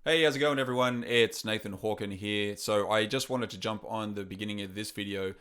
Hey, how's it going everyone? It's Nathan Hawken here. So I just wanted to jump on the beginning of this video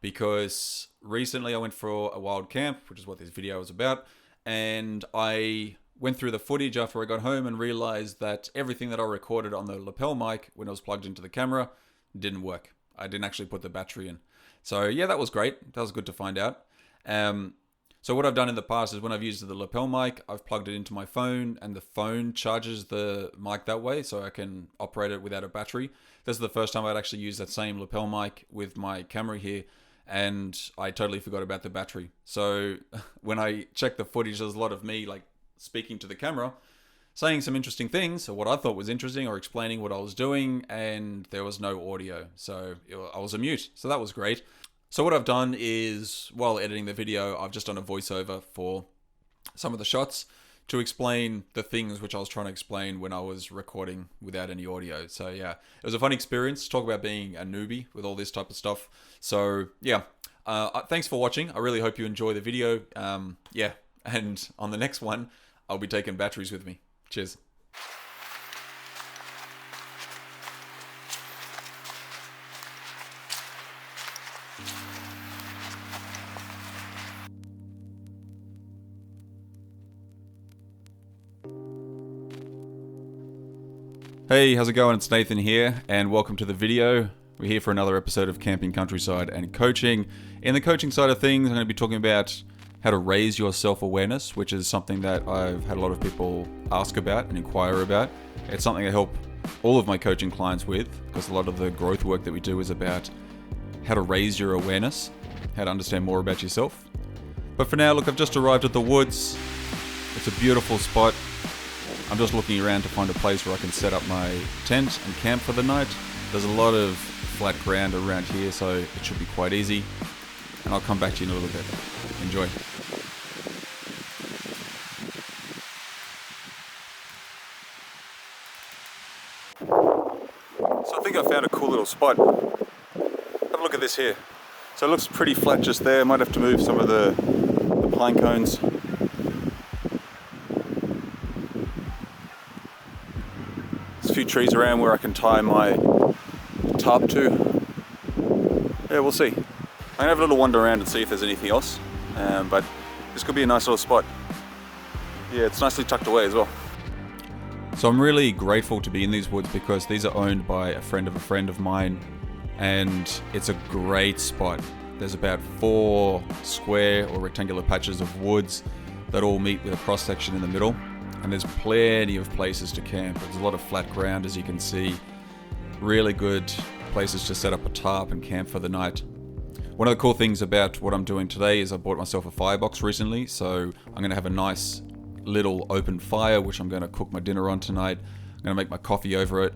because recently I went for a wild camp, which is what this video is about, and I went through the footage after I got home and realized that everything that I recorded on the lapel mic when it was plugged into the camera didn't work. I didn't actually put the battery in. So yeah, that was great. That was good to find out. So what I've done in the past is when I've used the lapel mic, I've plugged it into my phone and the phone charges the mic that way so I can operate it without a battery. This is the first time I'd actually used that same lapel mic with my camera here and I totally forgot about the battery. So when I checked the footage, there's a lot of me like speaking to the camera, saying some interesting things, or what I thought was interesting, or explaining what I was doing, and there was no audio. So I was a mute. So that was great. So what I've done is, while editing the video, I've just done a voiceover for some of the shots to explain the things which I was trying to explain when I was recording without any audio. So yeah, it was a fun experience. Talk about being a newbie with all this type of stuff. So yeah, thanks for watching. I really hope you enjoy the video. Yeah, and on the next one, I'll be taking batteries with me. Cheers. Hey, how's it going? It's Nathan here, and welcome to the video. We're here for another episode of Camping Countryside and Coaching. In the coaching side of things, I'm going to be talking about how to raise your self-awareness, which is something that I've had a lot of people ask about and inquire about. It's something I help all of my coaching clients with, because a lot of the growth work that we do is about how to raise your awareness, how to understand more about yourself. But for now, look, I've just arrived at the woods. It's a beautiful spot. I'm just looking around to find a place where I can set up my tent and camp for the night. There's a lot of flat ground around here, so it should be quite easy. And I'll come back to you in a little bit. Enjoy. So I think I found a cool little spot. Have a look at this here. So it looks pretty flat just there. I might have to move some of the pine cones. There's a few trees around where I can tie my tarp to. Yeah, we'll see. I'm gonna have a little wander around and see if there's anything else. But this could be a nice little spot. Yeah, it's nicely tucked away as well. So I'm really grateful to be in these woods because these are owned by a friend of mine, and it's a great spot. There's about 4 square or rectangular patches of woods that all meet with a cross section in the middle. And there's plenty of places to camp. There's a lot of flat ground, as you can see. Really good places to set up a tarp and camp for the night. One of the cool things about what I'm doing today is I bought myself a firebox recently, so I'm going to have a nice little open fire, which I'm going to cook my dinner on tonight. I'm going to make my coffee over it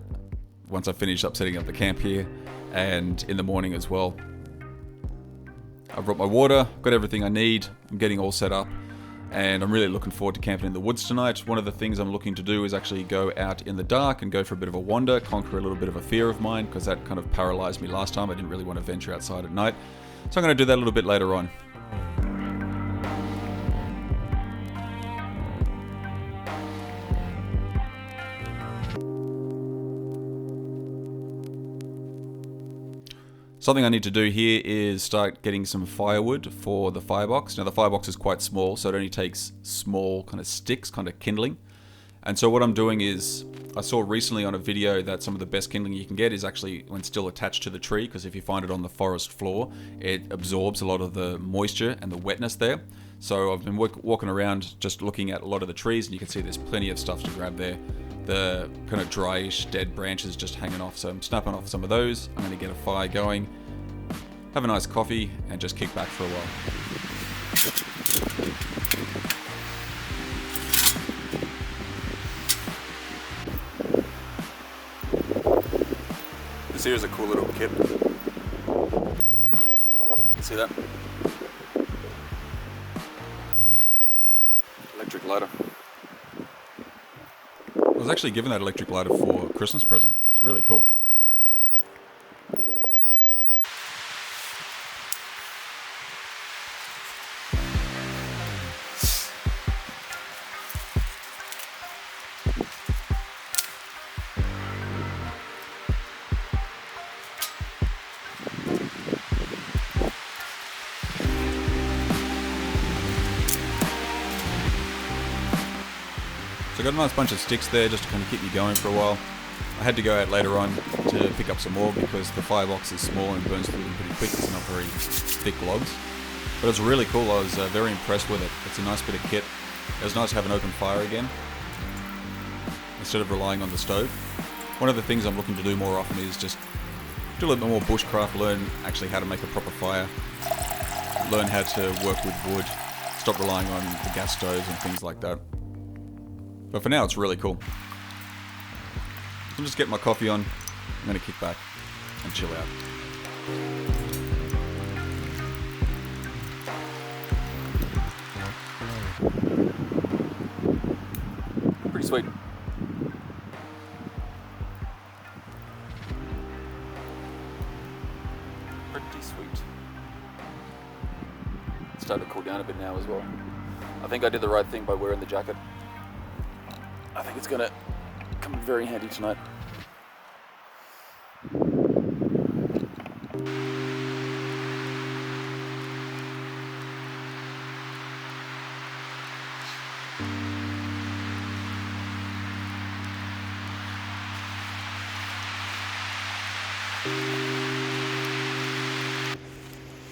once I finish up setting up the camp here, and in the morning as well. I've brought my water, got everything I need. I'm getting all set up. And I'm really looking forward to camping in the woods tonight. One of the things I'm looking to do is actually go out in the dark and go for a bit of a wander, conquer a little bit of a fear of mine, because that kind of paralyzed me last time. I didn't really want to venture outside at night. So I'm going to do that a little bit later on. Something I need to do here is start getting some firewood for the firebox. Now the firebox is quite small, so it only takes small kind of sticks, kind of kindling. And so what I'm doing is, I saw recently on a video that some of the best kindling you can get is actually when still attached to the tree, because if you find it on the forest floor, it absorbs a lot of the moisture and the wetness there. So I've been walking around just looking at a lot of the trees, and you can see there's plenty of stuff to grab there. The kind of dryish, dead branches just hanging off. So I'm snapping off some of those. I'm going to get a fire going, have a nice coffee, and just kick back for a while. This here is a cool little kit. See that? Electric lighter. I was actually given that electric lighter for a Christmas present. It's really cool. So I got a nice bunch of sticks there just to kind of keep me going for a while. I had to go out later on to pick up some more because the firebox is small and burns through them pretty quick. It's not very thick logs. But it was really cool. I was very impressed with it. It's a nice bit of kit. It was nice to have an open fire again instead of relying on the stove. One of the things I'm looking to do more often is just do a little bit more bushcraft, learn actually how to make a proper fire, learn how to work with wood, stop relying on the gas stoves and things like that. But for now, it's really cool. I'm just getting my coffee on. I'm going to kick back and chill out. Pretty sweet. Pretty sweet. It's starting to cool down a bit now as well. I think I did the right thing by wearing the jacket. I think it's going to come very handy tonight.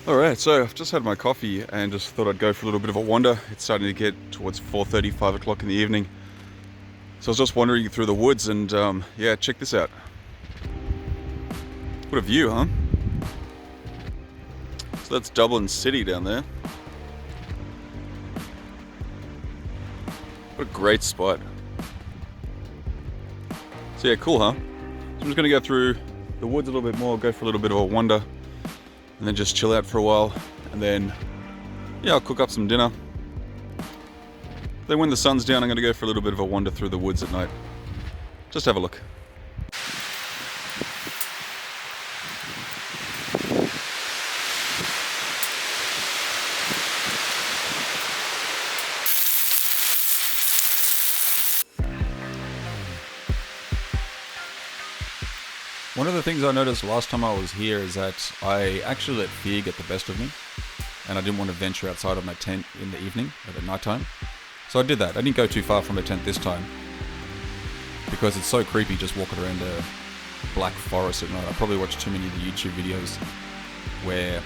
Alright, so I've just had my coffee and just thought I'd go for a little bit of a wander. It's starting to get towards 4:30, 5 o'clock in the evening. So I was just wandering through the woods and yeah, check this out. What a view, huh? So that's Dublin City down there. What a great spot. So yeah, cool, huh? So I'm just gonna go through the woods a little bit more, go for a little bit of a wander, and then just chill out for a while, and then yeah, I'll cook up some dinner. Then when the sun's down, I'm gonna go for a little bit of a wander through the woods at night. Just have a look. One of the things I noticed last time I was here is that I actually let fear get the best of me, and I didn't want to venture outside of my tent in the evening or at night time. So I did that. I didn't go too far from my tent this time because it's so creepy just walking around a black forest at night. I probably watched too many of the YouTube videos where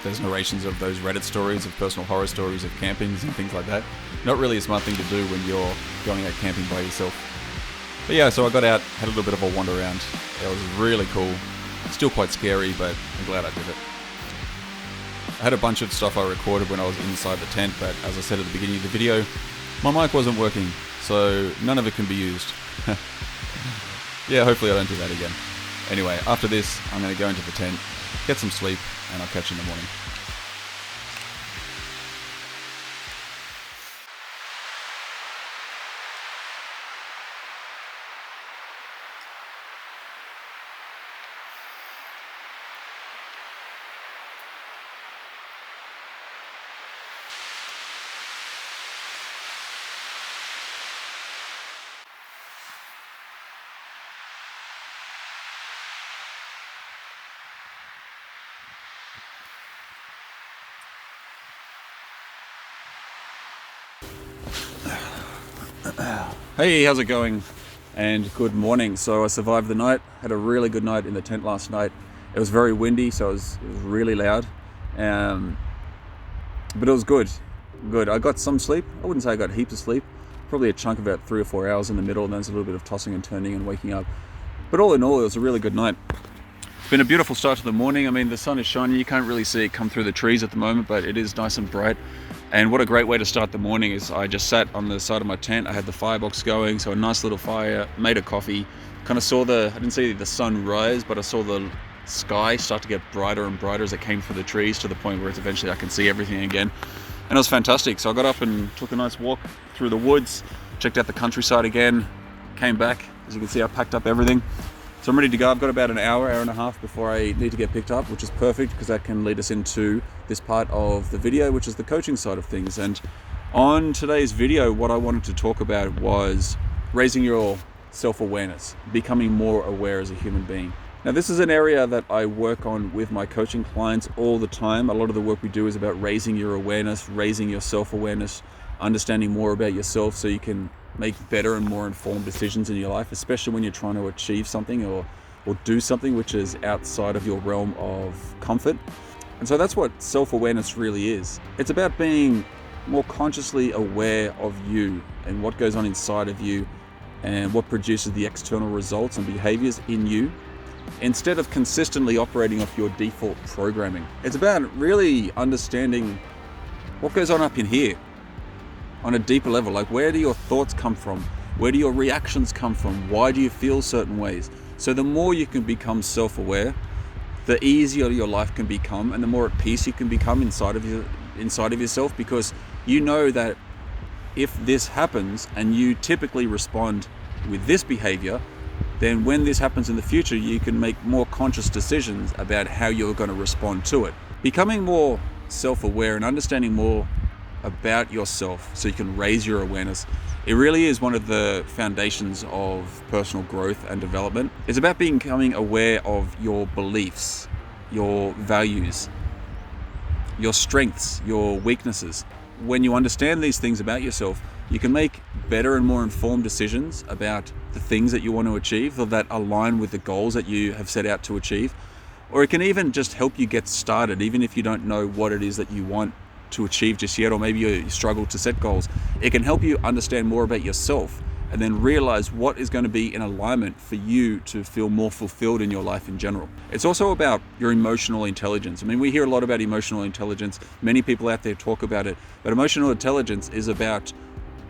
there's narrations of those Reddit stories of personal horror stories of campings and things like that. Not really a smart thing to do when you're going out camping by yourself. But yeah, so I got out, had a little bit of a wander around. It was really cool. Still quite scary, but I'm glad I did it. I had a bunch of stuff I recorded when I was inside the tent, but as I said at the beginning of the video, my mic wasn't working, so none of it can be used. Yeah, hopefully I don't do that again. Anyway, after this, I'm going to go into the tent, get some sleep, and I'll catch you in the morning. Hey, how's it going? And good morning. So I survived the night, had a really good night in the tent last night. It was very windy, so it was really loud. But it was good. I got some sleep. I wouldn't say I got heaps of sleep. Probably a chunk of about 3 or 4 hours in the middle, and then there's a little bit of tossing and turning and waking up. But all in all, it was a really good night. It's been a beautiful start to the morning. I mean, the sun is shining. You can't really see it come through the trees at the moment, but it is nice and bright. And what a great way to start the morning is I just sat on the side of my tent. I had the firebox going, so a nice little fire, made a coffee, kind of saw I didn't see the sun rise, but I saw the sky start to get brighter and brighter as it came through the trees to the point where eventually I can see everything again. And it was fantastic. So I got up and took a nice walk through the woods, checked out the countryside again, came back. As you can see, I packed up everything. So I'm ready to go. I've got about an hour and a half before I need to get picked up, which is perfect because that can lead us into this part of the video, which is the coaching side of things. And on today's video, what I wanted to talk about was raising your self-awareness, becoming more aware as a human being. Now, this is an area that I work on with my coaching clients all the time. A lot of the work we do is about raising your awareness, raising your self-awareness, understanding more about yourself so you can make better and more informed decisions in your life, especially when you're trying to achieve something or do something which is outside of your realm of comfort. And so that's what self-awareness really is. It's about being more consciously aware of you and what goes on inside of you and what produces the external results and behaviors in you, instead of consistently operating off your default programming. It's about really understanding what goes on up in here on a deeper level. Like, where do your thoughts come from? Where do your reactions come from? Why do you feel certain ways? So the more you can become self-aware, the easier your life can become, and the more at peace you can become inside of yourself, because you know that if this happens and you typically respond with this behavior, then when this happens in the future, you can make more conscious decisions about how you're going to respond to it. Becoming more self-aware and understanding more about yourself so you can raise your awareness, it really is one of the foundations of personal growth and development. It's about becoming aware of your beliefs, your values, your strengths, your weaknesses. When you understand these things about yourself, you can make better and more informed decisions about the things that you want to achieve or that align with the goals that you have set out to achieve. Or it can even just help you get started, even if you don't know what it is that you want to achieve just yet, or maybe you struggle to set goals. It can help you understand more about yourself and then realize what is going to be in alignment for you to feel more fulfilled in your life in general. It's also about your emotional intelligence. I mean, we hear a lot about emotional intelligence. Many people out there talk about it, but emotional intelligence is about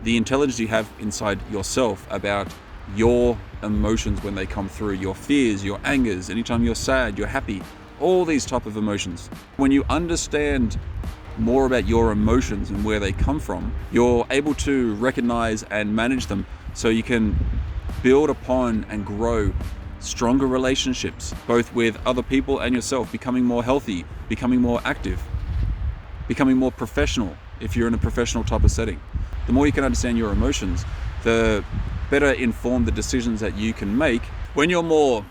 the intelligence you have inside yourself about your emotions when they come through, your fears, your angers, anytime you're sad, you're happy, all these type of emotions. When you understand more about your emotions and where they come from, you're able to recognize and manage them so you can build upon and grow stronger relationships, both with other people and yourself, becoming more healthy, becoming more active, becoming more professional if you're in a professional type of setting. The more you can understand your emotions, the better informed the decisions that you can make. When you're more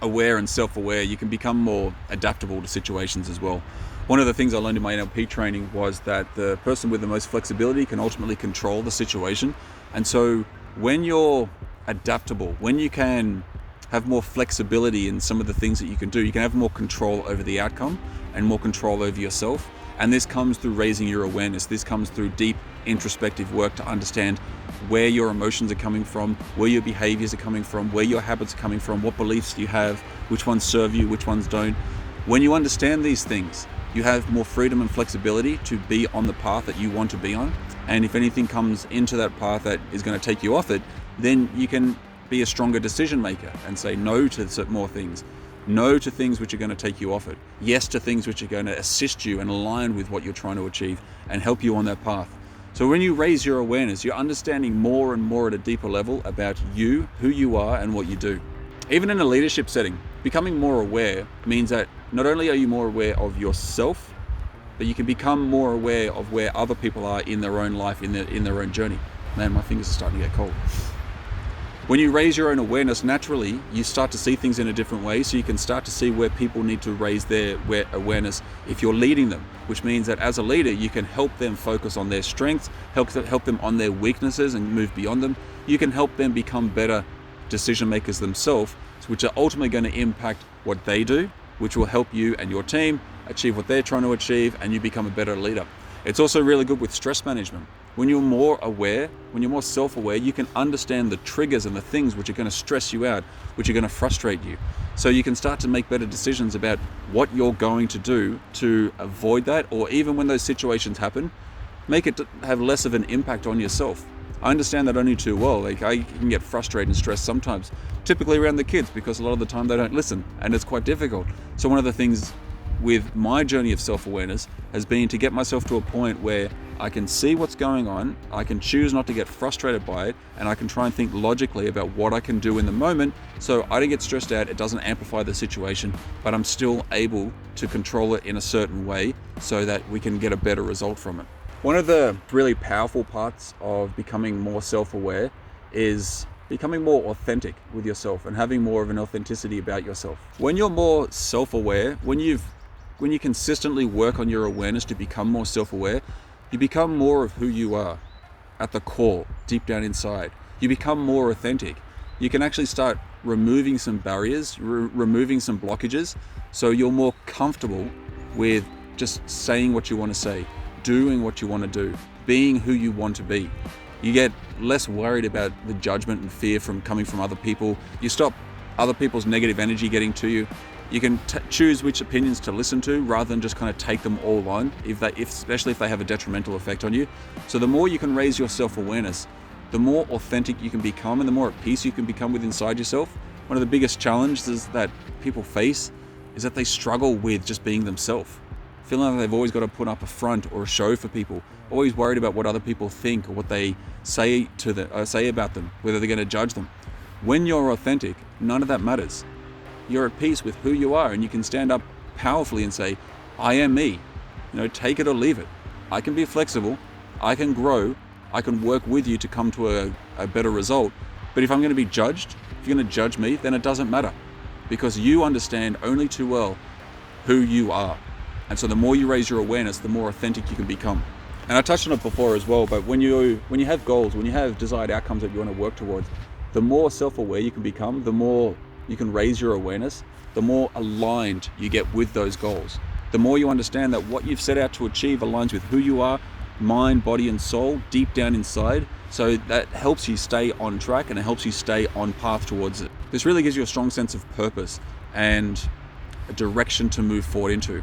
aware and self-aware, you can become more adaptable to situations as well. One of the things I learned in my NLP training was that the person with the most flexibility can ultimately control the situation. And so when you're adaptable, when you can have more flexibility in some of the things that you can do, you can have more control over the outcome and more control over yourself. And this comes through raising your awareness. This comes through deep introspective work to understand where your emotions are coming from, where your behaviors are coming from, where your habits are coming from, what beliefs you have, which ones serve you, which ones don't. When you understand these things, you have more freedom and flexibility to be on the path that you want to be on. And if anything comes into that path that is going to take you off it, then you can be a stronger decision maker and say no to more things. No to things which are going to take you off it. Yes to things which are going to assist you and align with what you're trying to achieve and help you on that path. So when you raise your awareness, you're understanding more and more at a deeper level about you, who you are, and what you do. Even in a leadership setting, becoming more aware means that not only are you more aware of yourself, but you can become more aware of where other people are in their own life, in their own journey. Man, my fingers are starting to get cold. When you raise your own awareness, naturally, you start to see things in a different way, so you can start to see where people need to raise their awareness if you're leading them, which means that as a leader, you can help them focus on their strengths, help them on their weaknesses and move beyond them. You can help them become better decision makers themselves, which are ultimately going to impact what they do, which will help you and your team achieve what they're trying to achieve, and you become a better leader. It's also really good with stress management. When you're more aware, when you're more self-aware, you can understand the triggers and the things which are going to stress you out, which are going to frustrate you. So you can start to make better decisions about what you're going to do to avoid that, or even when those situations happen, make it have less of an impact on yourself. I understand that only too well. Like, I can get frustrated and stressed sometimes, typically around the kids, because a lot of the time they don't listen and it's quite difficult. So one of the things with my journey of self-awareness has been to get myself to a point where I can see what's going on, I can choose not to get frustrated by it, and I can try and think logically about what I can do in the moment so I don't get stressed out, it doesn't amplify the situation, but I'm still able to control it in a certain way so that we can get a better result from it. One of the really powerful parts of becoming more self-aware is becoming more authentic with yourself and having more of an authenticity about yourself. When you're more self-aware, when you consistently work on your awareness to become more self-aware, you become more of who you are at the core, deep down inside. You become more authentic. You can actually start removing some barriers, removing some blockages, so you're more comfortable with just saying what you want to say, doing what you want to do, being who you want to be. You get less worried about the judgment and fear from coming from other people. You stop other people's negative energy getting to you. You can choose which opinions to listen to rather than just kind of take them all on, especially if they have a detrimental effect on you. So the more you can raise your self-awareness, the more authentic you can become and the more at peace you can become with inside yourself. One of the biggest challenges that people face is that they struggle with just being themselves. Feeling like they've always got to put up a front or a show for people, always worried about what other people think or what they say about them, whether they're going to judge them. When you're authentic, none of that matters. You're at peace with who you are and you can stand up powerfully and say, I am me. Take it or leave it. I can be flexible, I can grow, I can work with you to come to a better result. But if I'm going to be judged, if you're going to judge me, then it doesn't matter, because you understand only too well who you are. And so the more you raise your awareness, the more authentic you can become. And I touched on it before as well, but when you have goals, when you have desired outcomes that you want to work towards, the more self-aware you can become, the more you can raise your awareness, the more aligned you get with those goals. The more you understand that what you've set out to achieve aligns with who you are, mind, body, and soul, deep down inside. So that helps you stay on track and it helps you stay on path towards it. This really gives you a strong sense of purpose and a direction to move forward into.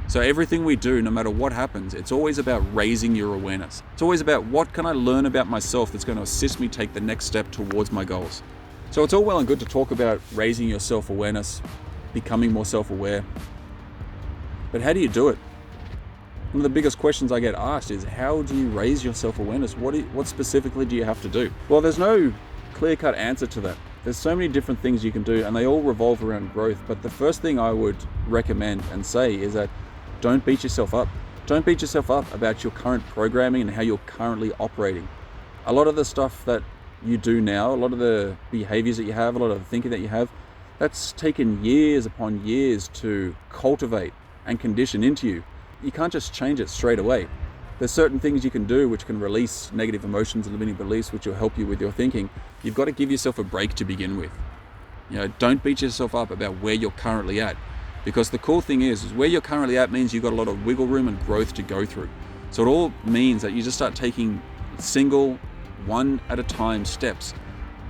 So everything we do, no matter what happens, it's always about raising your awareness. It's always about what can I learn about myself that's going to assist me take the next step towards my goals. So it's all well and good to talk about raising your self-awareness, becoming more self-aware. But how do you do it? One of the biggest questions I get asked is, how do you raise your self-awareness? What specifically do you have to do? Well, there's no clear-cut answer to that. There's so many different things you can do and they all revolve around growth. But the first thing I would recommend and say is that don't beat yourself up. Don't beat yourself up about your current programming and how you're currently operating. A lot of the stuff that you do now, a lot of the behaviors that you have, a lot of the thinking that you have, that's taken years upon years to cultivate and condition into you. You can't just change it straight away. There's certain things you can do which can release negative emotions and limiting beliefs, which will help you with your thinking. You've got to give yourself a break to begin with. Don't beat yourself up about where you're currently at, because the cool thing is where you're currently at means you've got a lot of wiggle room and growth to go through. So it all means that you just start taking single, one at a time steps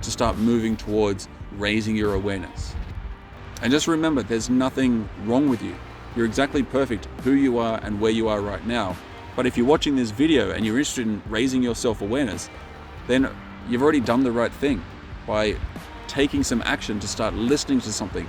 to start moving towards raising your awareness. And just remember, there's nothing wrong with you. You're exactly perfect who you are and where you are right now. But if you're watching this video and you're interested in raising your self-awareness, then you've already done the right thing by taking some action to start listening to something,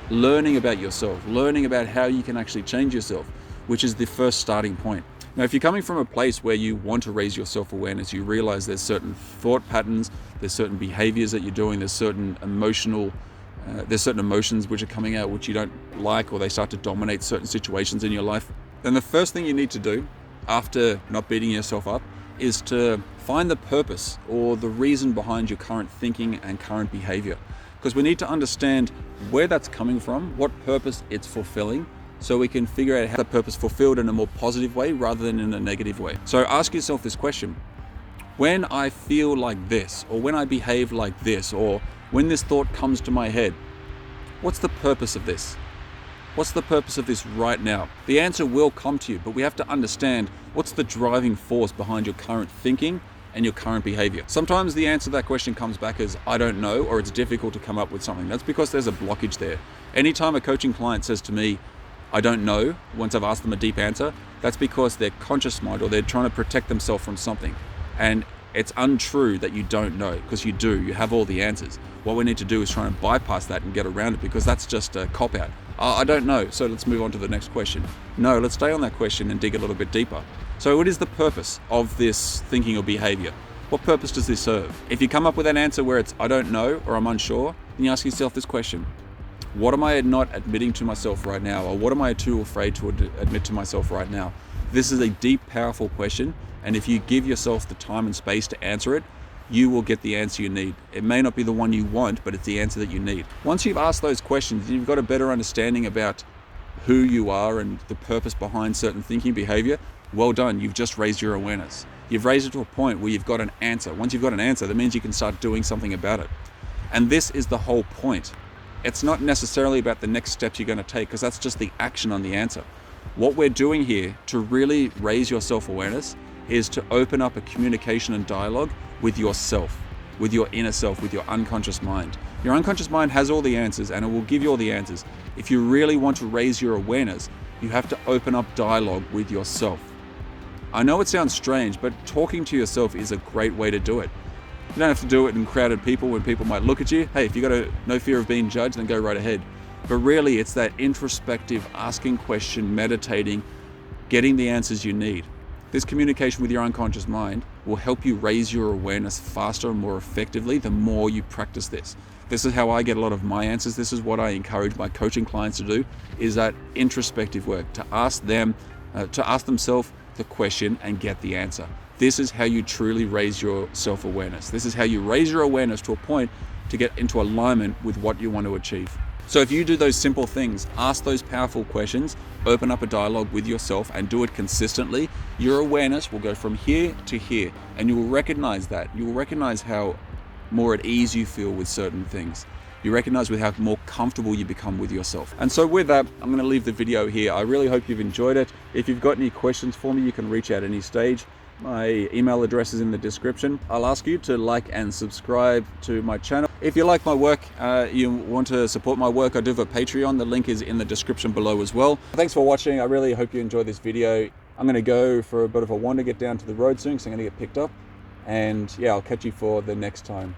learning about yourself, learning about how you can actually change yourself, which is the first starting point. Now, if you're coming from a place where you want to raise your self-awareness, you realize there's certain thought patterns, there's certain behaviors that you're doing, there's certain emotions which are coming out which you don't like, or they start to dominate certain situations in your life, then the first thing you need to do after not beating yourself up is to find the purpose or the reason behind your current thinking and current behavior. Because we need to understand where that's coming from, what purpose it's fulfilling, so we can figure out how that purpose is fulfilled in a more positive way rather than in a negative way. So ask yourself this question: when I feel like this, or when I behave like this, or when this thought comes to my head, what's the purpose of this? What's the purpose of this right now? The answer will come to you, but we have to understand what's the driving force behind your current thinking and your current behavior. Sometimes the answer to that question comes back as, I don't know, or it's difficult to come up with something. That's because there's a blockage there. Anytime a coaching client says to me, I don't know, once I've asked them a deep answer, that's because their conscious mind, or they're trying to protect themselves from something. And it's untrue that you don't know, because you do. You have all the answers. What we need to do is try and bypass that and get around it, because that's just a cop-out. I don't know, so let's move on to the next question. No, let's stay on that question and dig a little bit deeper. So what is the purpose of this thinking or behavior? What purpose does this serve? If you come up with an answer where it's I don't know or I'm unsure, then you ask yourself this question: what am I not admitting to myself right now? Or what am I too afraid to admit to myself right now? This is a deep, powerful question. And if you give yourself the time and space to answer it, you will get the answer you need. It may not be the one you want, but it's the answer that you need. Once you've asked those questions, you've got a better understanding about who you are and the purpose behind certain thinking behavior. Well done, you've just raised your awareness. You've raised it to a point where you've got an answer. Once you've got an answer, that means you can start doing something about it. And this is the whole point. It's not necessarily about the next steps you're going to take, because that's just the action on the answer. What we're doing here to really raise your self-awareness is to open up a communication and dialogue with yourself, with your inner self, with your unconscious mind. Your unconscious mind has all the answers, and it will give you all the answers. If you really want to raise your awareness, you have to open up dialogue with yourself. I know it sounds strange, but talking to yourself is a great way to do it. You don't have to do it in crowded people when people might look at you. Hey, if you got no fear of being judged, then go right ahead. But really, it's that introspective, asking question, meditating, getting the answers you need. This communication with your unconscious mind will help you raise your awareness faster and more effectively the more you practice this. This is how I get a lot of my answers. This is what I encourage my coaching clients to do, is that introspective work, to ask themselves the question and get the answer. This is how you truly raise your self-awareness. This is how you raise your awareness to a point to get into alignment with what you want to achieve. So if you do those simple things, ask those powerful questions, open up a dialogue with yourself and do it consistently, your awareness will go from here to here, and you will recognize that. You will recognize how more at ease you feel with certain things. You recognize with how more comfortable you become with yourself. And so with that, I'm going to leave the video here. I really hope you've enjoyed it. If you've got any questions for me, you can reach out any stage. My email address is in the description. I'll ask you to like and subscribe to my channel. If you like my work, you want to support my work, I do have a Patreon. The link is in the description below as well. Thanks for watching. I really hope you enjoyed this video. I'm going to go for a bit of a wander, get down to the road soon because I'm going to get picked up. And yeah, I'll catch you for the next time.